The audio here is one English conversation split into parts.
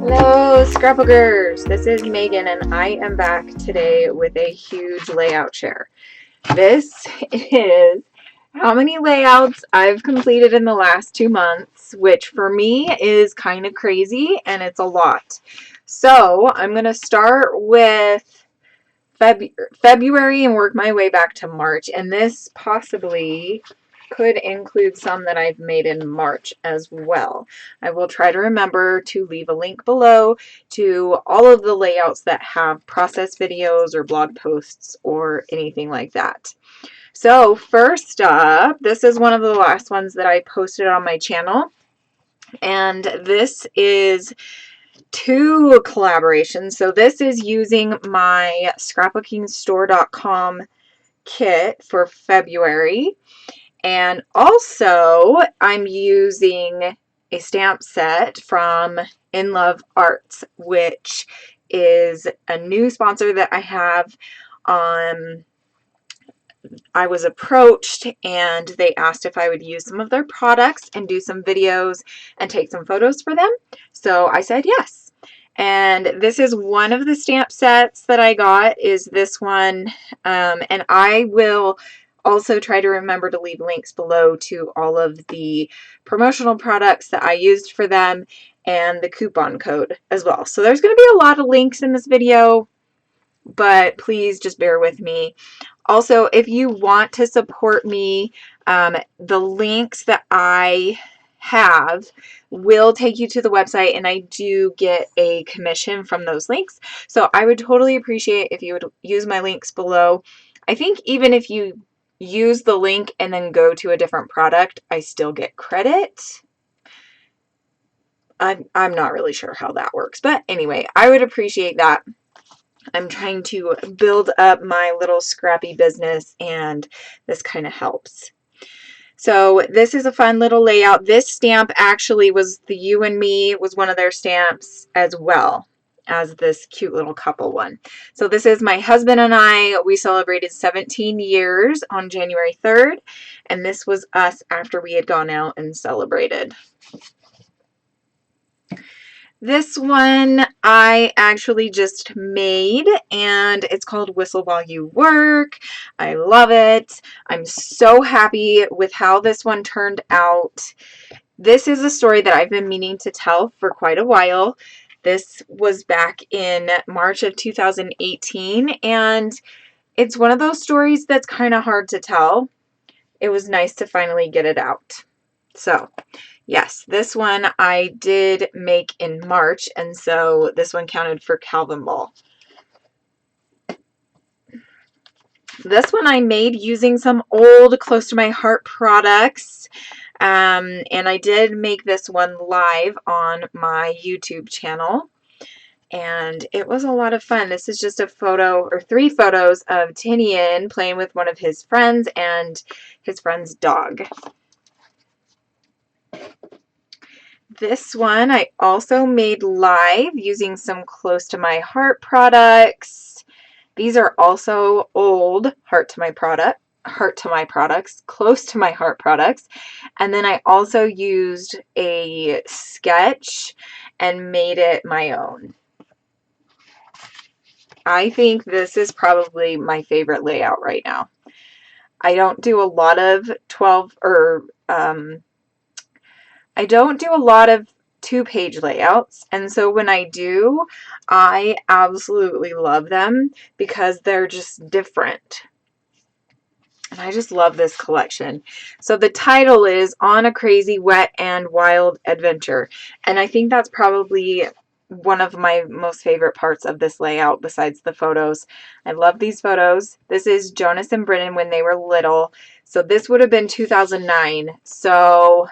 Hello, scrapbookers! This is Megan, and I am back today with a huge layout share. This is how many layouts I've completed in the last 2 months, which for me is kind of crazy, and it's a lot. So I'm going to start with February and work my way back to March, and this possibly could include some that I've made in March as well. I will try to remember to leave a link below to all of the layouts that have process videos or blog posts or anything like that. So first up, this is one of the last ones that I posted on my channel, and this is two collaborations. So this is using my scrapbookingstore.com kit for February. And also, I'm using a stamp set from In Love Arts, which is a new sponsor that I have. I was approached and they asked if I would use some of their products and do some videos and take some photos for them. So I said yes. And this is one of the stamp sets that I got, is this one. And I will also try to remember to leave links below to all of the promotional products that I used for them and the coupon code as well. So there's going to be a lot of links in this video, but please just bear with me. Also, if you want to support me, the links that I have will take you to the website, and I do get a commission from those links. So I would totally appreciate if you would use my links below. I think even if you use the link and then go to a different product, I still get credit. I'm not really sure how that works, but anyway, I would appreciate that. I'm trying to build up my little scrappy business, and this kind of helps. So this is a fun little layout. This stamp actually was the You and Me, was one of their stamps as well as this cute little couple one. So this is my husband and I. We celebrated 17 years on January 3rd, and this was us after we had gone out and celebrated. This one I actually just made, and it's called Whistle While You Work. I love it. I'm so happy with how this one turned out. This is a story that I've been meaning to tell for quite a while. This was back in March of 2018, and it's one of those stories that's kind of hard to tell. It was nice to finally get it out. So yes, this one I did make in March, and so this one counted for Calvin Ball. This one I made using some old Close to My Heart products, and I did make this one live on my YouTube channel, and it was a lot of fun. This is just a photo, or 3 photos, of Tinian playing with one of his friends and his friend's dog. This one I also made live using some Close to My Heart products. These are also old Close to My Heart products. And then I also used a sketch and made it my own. I think this is probably my favorite layout right now. I don't do a lot of 2-page layouts, and so when I do, I absolutely love them because they're just different. And I just love this collection. So the title is On a Crazy, Wet, and Wild Adventure, and I think that's probably one of my most favorite parts of this layout besides the photos. I love these photos. This is Jonas and Brennan when they were little. So this would have been 2009. So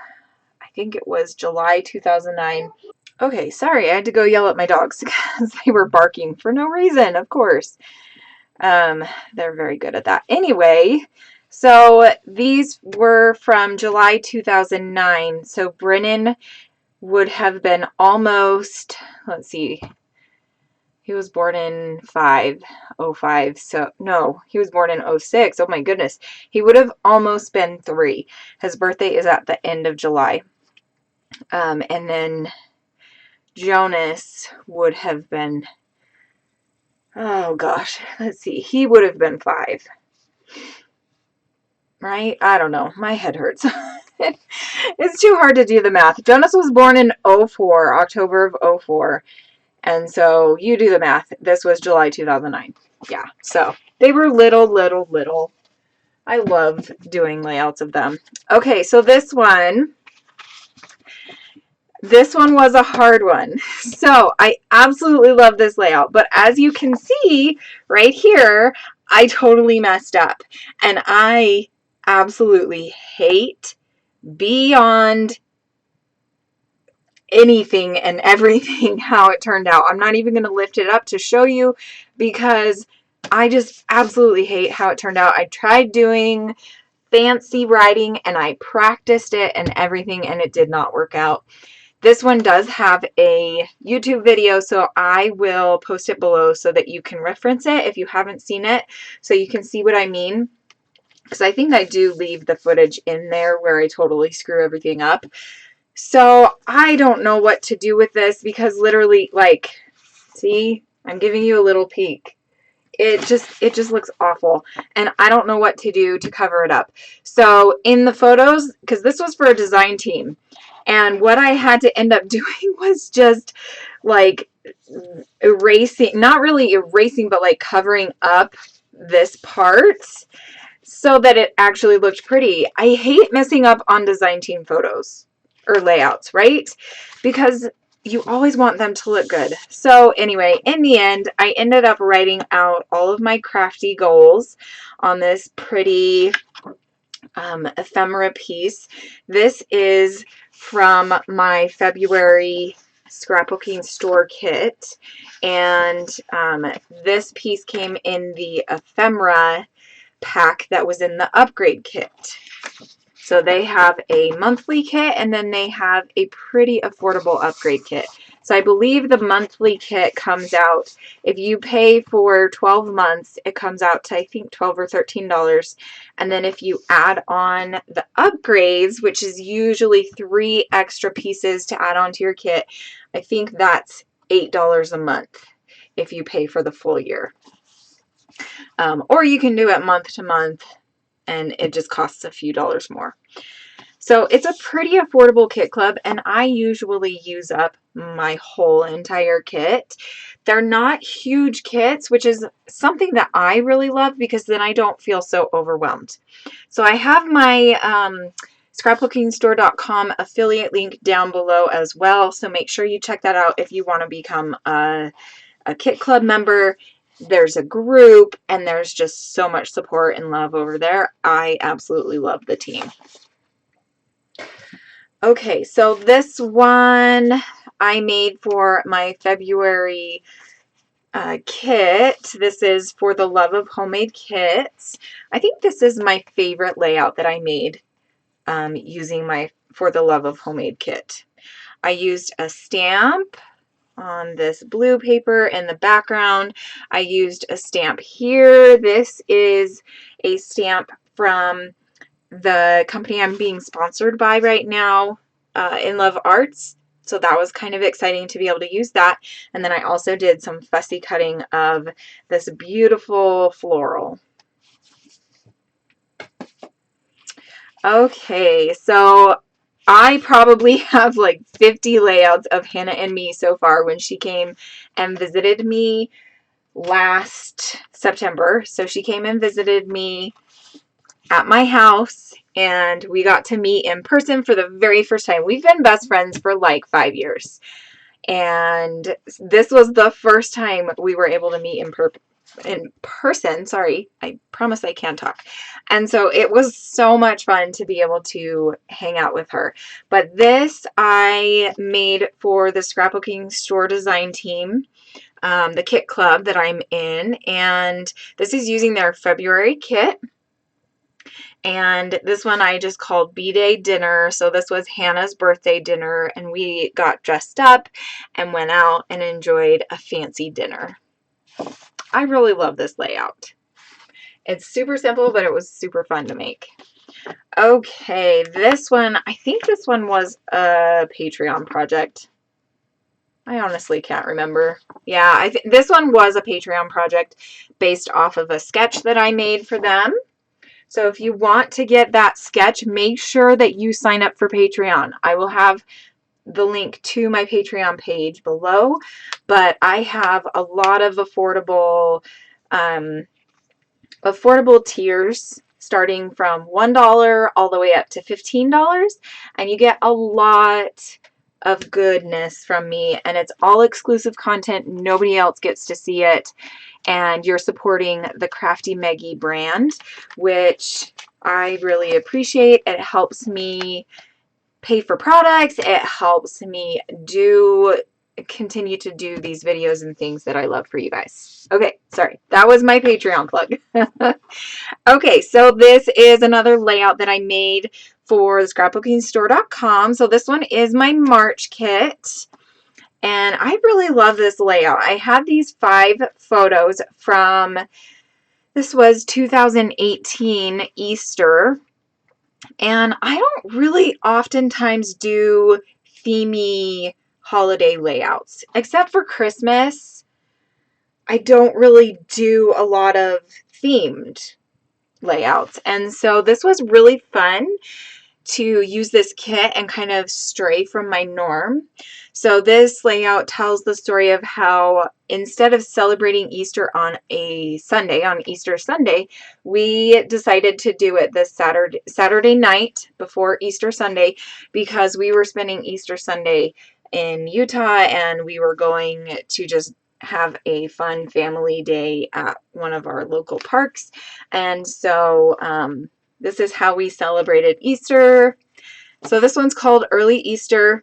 I think it was July 2009. Okay, sorry, I had to go yell at my dogs because they were barking for no reason, of course. They're very good at that. Anyway, so these were from July 2009. So Brennan would have been almost, let's see, he was born in 05, so no, he was born in 06. Oh my goodness, he would have almost been 3. His birthday is at the end of July. And then Jonas would have been, oh gosh, let's see, he would have been 5. Right? I don't know. My head hurts. It's too hard to do the math. Jonas was born in 04, October of 04. And so you do the math. This was July 2009. Yeah. So they were little. I love doing layouts of them. Okay. So this one was a hard one. So I absolutely love this layout. But as you can see right here, I totally messed up. And I absolutely hate beyond anything and everything how it turned out. I'm not even going to lift it up to show you because I just absolutely hate how it turned out. I tried doing fancy writing and I practiced it and everything and it did not work out. This one does have a YouTube video, so I will post it below so that you can reference it if you haven't seen it, so you can see what I mean. Because I think I do leave the footage in there where I totally screw everything up. So I don't know what to do with this because literally, like, see, I'm giving you a little peek. It just looks awful. And I don't know what to do to cover it up. So in the photos, because this was for a design team, and what I had to end up doing was just like erasing, not really erasing, but like covering up this part so that it actually looked pretty. I hate messing up on design team photos or layouts, right? Because you always want them to look good. So anyway, in the end, I ended up writing out all of my crafty goals on this pretty ephemera piece. This is from my February scrapbooking store kit, and this piece came in the ephemera pack that was in the upgrade kit. So they have a monthly kit and then they have a pretty affordable upgrade kit. So I believe the monthly kit comes out, if you pay for 12 months, it comes out to I think $12 or $13. And then if you add on the upgrades, which is usually 3 extra pieces to add on to your kit, I think that's $8 a month if you pay for the full year. Or you can do it month to month and it just costs a few dollars more. So it's a pretty affordable kit club, and I usually use up my whole entire kit. They're not huge kits, which is something that I really love because then I don't feel so overwhelmed. So I have my scrapbookingstore.com affiliate link down below as well, so make sure you check that out if you want to become a kit club member. There's a group and there's just so much support and love over there. I absolutely love the team. Okay, so this one I made for my February kit. This is For the Love of Homemade Kits. I think this is my favorite layout that I made using my For the Love of Homemade kit. I used a stamp on this blue paper in the background. I used a stamp here. This is a stamp from the company I'm being sponsored by right now, In Love Arts. So that was kind of exciting to be able to use that. And then I also did some fussy cutting of this beautiful floral. Okay, so I probably have like 50 layouts of Hannah and me so far when she came and visited me last September. So she came and visited me at my house and we got to meet in person for the very first time. We've been best friends for like 5 years. And this was the first time we were able to meet in person. Sorry, I promise I can talk. And so it was so much fun to be able to hang out with her. But this I made for the scrapbooking store design team, the kit club that I'm in, and this is using their February kit. And this one I just called B-Day Dinner. So this was Hannah's birthday dinner, and we got dressed up and went out and enjoyed a fancy dinner. I really love this layout. It's super simple, but it was super fun to make. Okay, this one, I think this one was a Patreon project. I honestly can't remember. Yeah, I think this one was a Patreon project based off of a sketch that I made for them. So if you want to get that sketch, make sure that you sign up for Patreon. I will have the link to my Patreon page below, but I have a lot of affordable tiers starting from $1 all the way up to $15, and you get a lot of goodness from me, and it's all exclusive content. Nobody else gets to see it, and you're supporting the Crafty Meggy brand, which I really appreciate. It helps me pay for products. It helps me continue to do these videos and things that I love for you guys. Okay, sorry. That was my Patreon plug. Okay, so this is another layout that I made for the scrapbookingstore.com. So this one is my March kit. And I really love this layout. I had these 5 photos from, this was 2018 Easter. And I don't really oftentimes do themey holiday layouts, except for Christmas. I don't really do a lot of themed layouts. And so this was really fun to use this kit and kind of stray from my norm. So this layout tells the story of how instead of celebrating Easter on a Sunday, on Easter Sunday, we decided to do it this Saturday night before Easter Sunday, because we were spending Easter Sunday in Utah and we were going to just have a fun family day at one of our local parks. And so this is how we celebrated Easter. So this one's called Early Easter,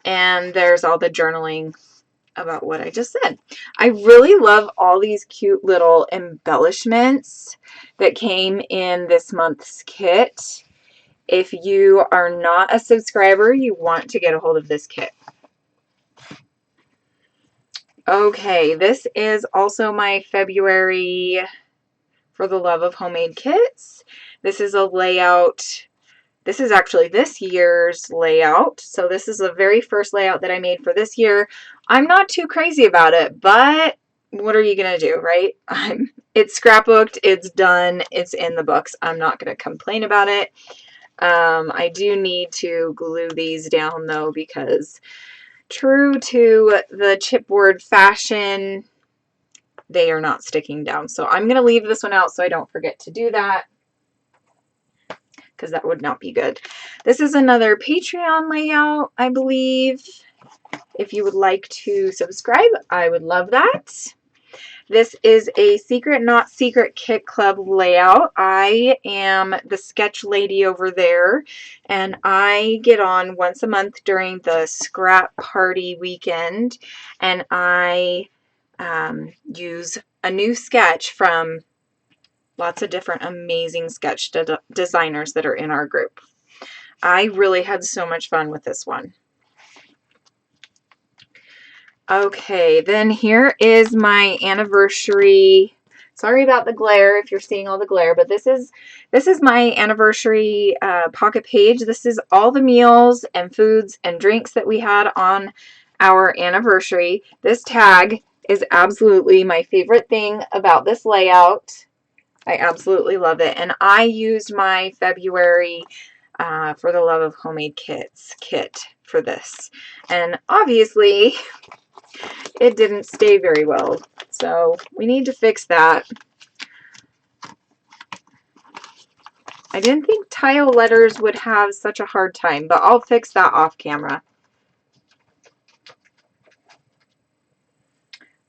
and there's all the journaling about what I just said. I really love all these cute little embellishments that came in this month's kit. If you are not a subscriber, you want to get a hold of this kit. Okay, this is also my February For the Love of Homemade kits. This is a layout. This is actually this year's layout. So this is the very first layout that I made for this year. I'm not too crazy about it, but what are you going to do, right? It's scrapbooked, it's done, it's in the books. I'm not going to complain about it. I do need to glue these down though, because true to the chipboard fashion, they are not sticking down. So I'm going to leave this one out so I don't forget to do that, because that would not be good. This is another Patreon layout, I believe. If you would like to subscribe, I would love that. This is a Secret Not Secret Kit Club layout. I am the sketch lady over there, and I get on once a month during the scrap party weekend, and I use a new sketch from lots of different amazing sketch designers that are in our group. I really had so much fun with this one. Okay, then here is my anniversary. Sorry about the glare if you're seeing all the glare, but this is my anniversary pocket page. This is all the meals and foods and drinks that we had on our anniversary. This tag is absolutely my favorite thing about this layout. I absolutely love it. And I used my February For the Love of Homemade kit for this. And obviously, it didn't stay very well. So we need to fix that. I didn't think tile letters would have such a hard time, but I'll fix that off camera.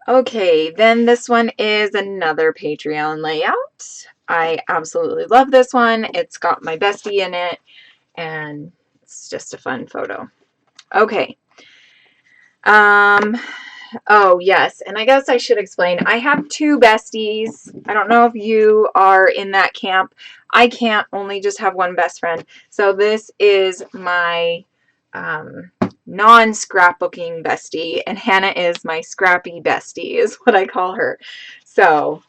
Okay, then this one is another Patreon layout. I absolutely love this one. It's got my bestie in it, and it's just a fun photo. Okay. Oh, yes, and I guess I should explain. I have 2 besties. I don't know if you are in that camp. I can't only just have one best friend. So this is my non-scrapbooking bestie, and Hannah is my scrappy bestie, is what I call her. So,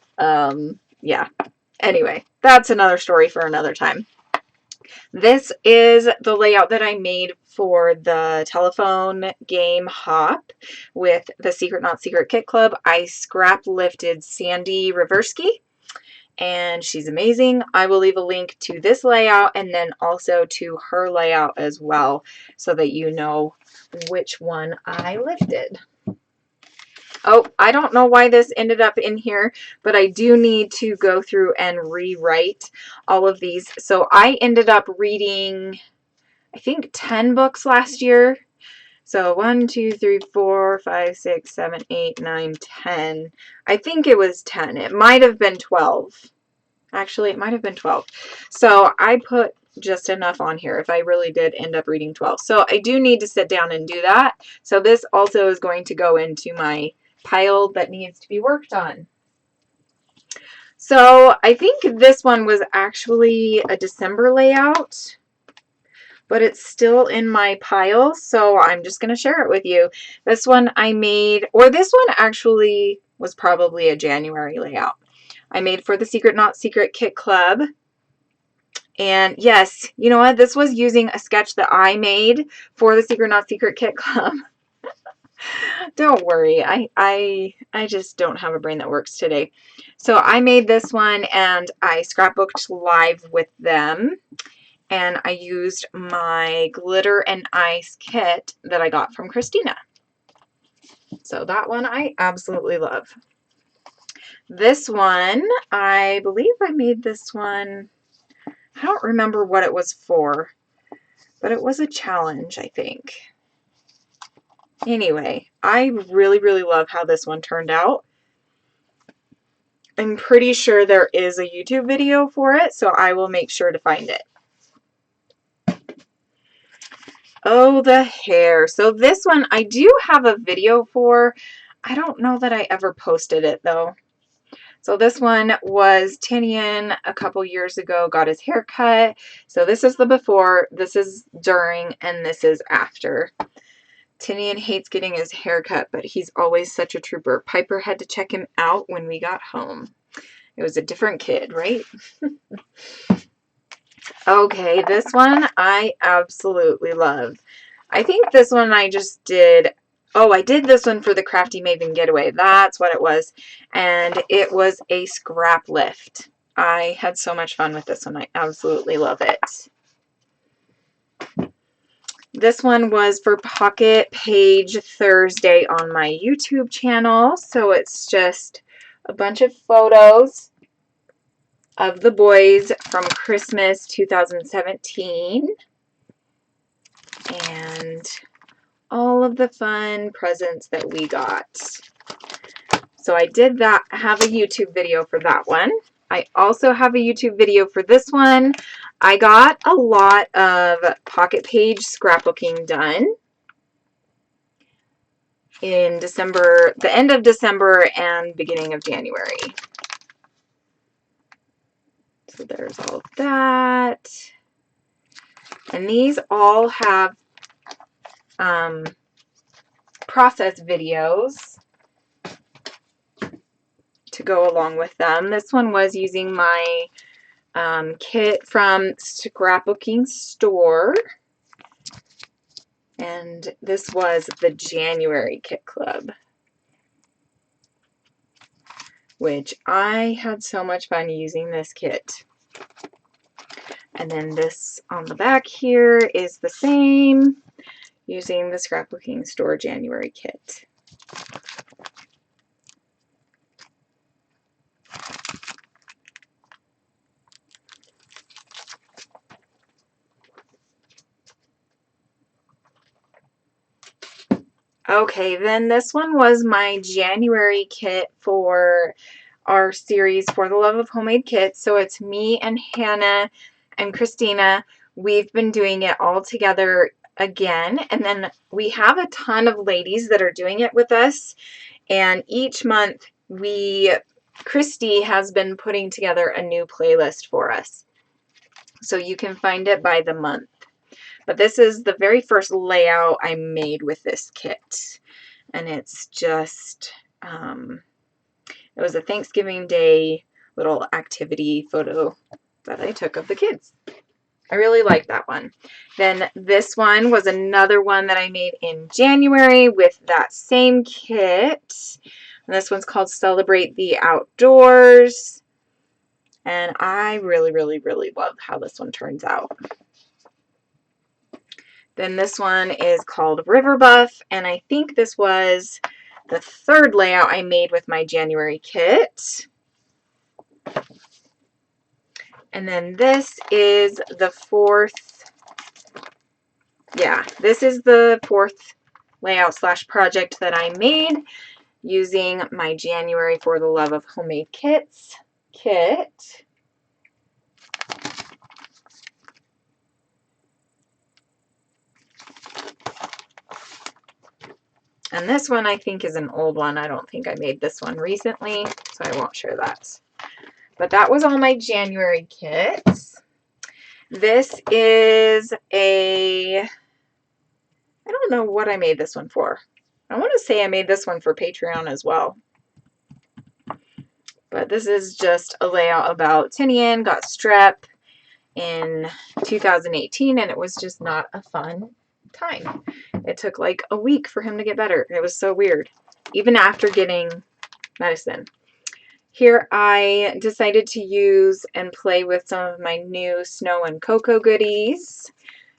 yeah. Anyway, that's another story for another time. This is the layout that I made for the telephone game Hop with the Secret Not Secret Kit Club. I scrap lifted Sandy Reversky, and she's amazing. I will leave a link to this layout and then also to her layout as well so that you know which one I lifted. Oh, I don't know why this ended up in here, but I do need to go through and rewrite all of these. So I ended up reading, I think, 10 books last year. So 1, 2, 3, 4, 5, 6, 7, 8, 9, 10. I think it was 10. It might have been 12. Actually, it might have been 12. So I put just enough on here if I really did end up reading 12. So I do need to sit down and do that. So this also is going to go into my pile that needs to be worked on. So I think this one was actually a December layout, but it's still in my pile, so I'm just going to share it with you. This one I made, or this one actually was probably a January layout. I made for the Secret Not Secret Kit Club. And yes, you know what? This was using a sketch that I made for the Secret Not Secret Kit Club. Don't worry, I just don't have a brain that works today. So I made this one and I scrapbooked live with them. And I used my glitter and ice kit that I got from Christina. So that one I absolutely love. This one, I believe I made this one, I don't remember what it was for, but it was a challenge, I think. Anyway, I really, really love how this one turned out. I'm pretty sure there is a YouTube video for it, so I will make sure to find it. Oh, the hair. So this one I do have a video for. I don't know that I ever posted it though. So this one was Tinian a couple years ago, got his hair cut. So this is the before, this is during, and this is after. Tinian hates getting his hair cut, but he's always such a trooper. Piper had to check him out when we got home. It was a different kid, right? Okay, this one I absolutely love. I think this one I just did, oh, I did this one for the Crafty Maven Getaway. That's what it was. And it was a scrap lift. I had so much fun with this one. I absolutely love it. This one was for Pocket Page Thursday on my YouTube channel. So it's just a bunch of photos of the boys from Christmas 2017 and all of the fun presents that we got. So I did that, have a YouTube video for that one. I also have a YouTube video for this one. I got a lot of Pocket Page scrapbooking done in December, the end of December and beginning of January. So there's all of that. And these all have process videos to go along with them. This one was using my kit from Scrapbooking Store. And this was the January Kit Club, which I had so much fun using this kit. And then this on the back here is the same, using the Scrapbooking Store January kit. Okay, then this one was my January kit for our series For the Love of Homemade Kits. So it's me and Hannah and Christina. We've been doing it all together again. And then we have a ton of ladies that are doing it with us. And each month Christy has been putting together a new playlist for us. So you can find it by the month. But this is the very first layout I made with this kit. And it's just, it was a Thanksgiving Day little activity photo that I took of the kids. I really like that one. Then this one was another one that I made in January with that same kit. And this one's called Celebrate the Outdoors. And I really, really, really love how this one turns out. Then this one is called River Buff, and I think this was the third layout I made with my January kit. And then this is the fourth, this is the fourth layout slash project that I made using my January for the Love of Homemade Kits kit. And this one I think is an old one. I don't think I made this one recently, so I won't share that. But that was all my January kits. This is I don't know what I made this one for. I want to say I made this one for Patreon as well. But this is just a layout about Tinian got strep in 2018, and it was just not a fun time. It took like a week for him to get better. It was so weird, even after getting medicine. Here I decided to use and play with some of my new Snow and Cocoa goodies.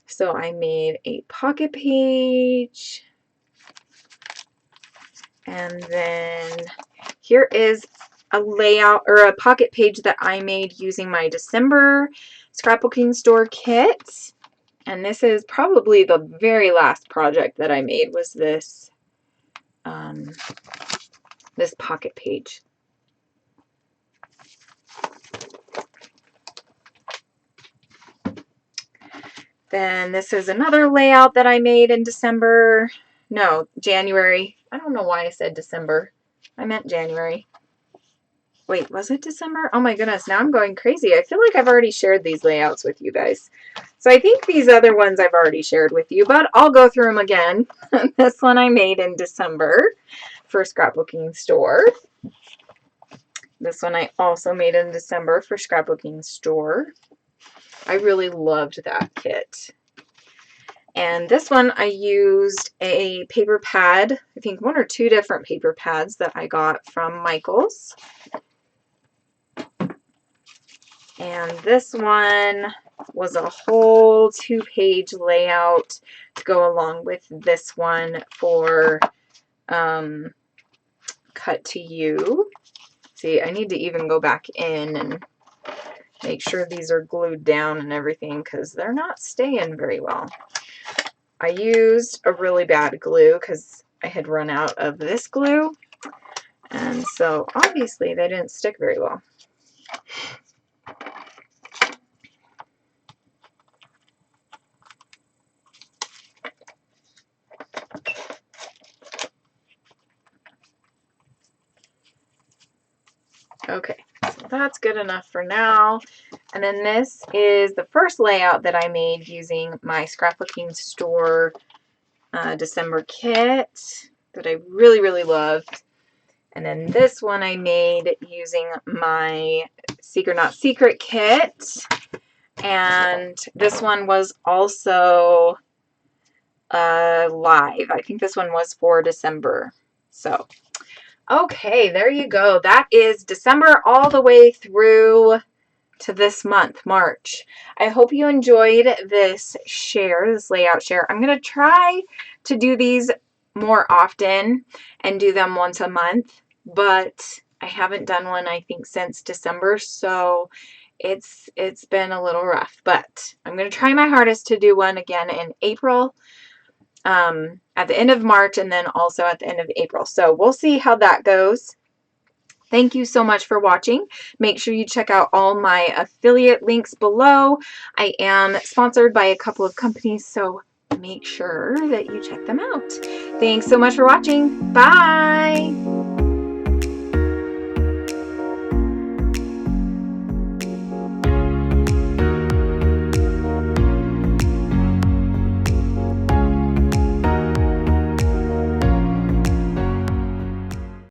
So I made a pocket page. And then here is a layout or a pocket page that I made using my December scrapbooking store kit. And this is probably the very last project that I made, was this this pocket page. Then this is another layout that I made in December. No, January. I don't know why I said December. I meant January. Wait, was it December? Oh my goodness, now I'm going crazy. I feel like I've already shared these layouts with you guys. So I think these other ones I've already shared with you, but I'll go through them again. This one I made in December for Scrapbooking Store. This one I also made in December for Scrapbooking Store. I really loved that kit. And this one I used a paper pad, I think 1 or 2 different paper pads that I got from Michael's. And this one was a whole 2-page layout to go along with this one for Cut to You. See, I need to even go back in and make sure these are glued down and everything, because they're not staying very well. I used a really bad glue because I had run out of this glue, and so obviously they didn't stick very well. Okay, so that's good enough for now. And then this is the first layout that I made using my Scrapbooking Store December kit that I really, really loved. And then this one I made using my Secret Not Secret kit. And this one was also live. I think this one was for December. So okay, there you go. That is December all the way through to this month, March. I hope you enjoyed this share, this layout share. I'm going to try to do these more often and do them once a month, but I haven't done one, I think, since December, so it's been a little rough, but I'm going to try my hardest to do one again in April. At the end of March, and then also at the end of April. So we'll see how that goes. Thank you so much for watching. Make sure you check out all my affiliate links below. I am sponsored by a couple of companies, so make sure that you check them out. Thanks so much for watching. Bye!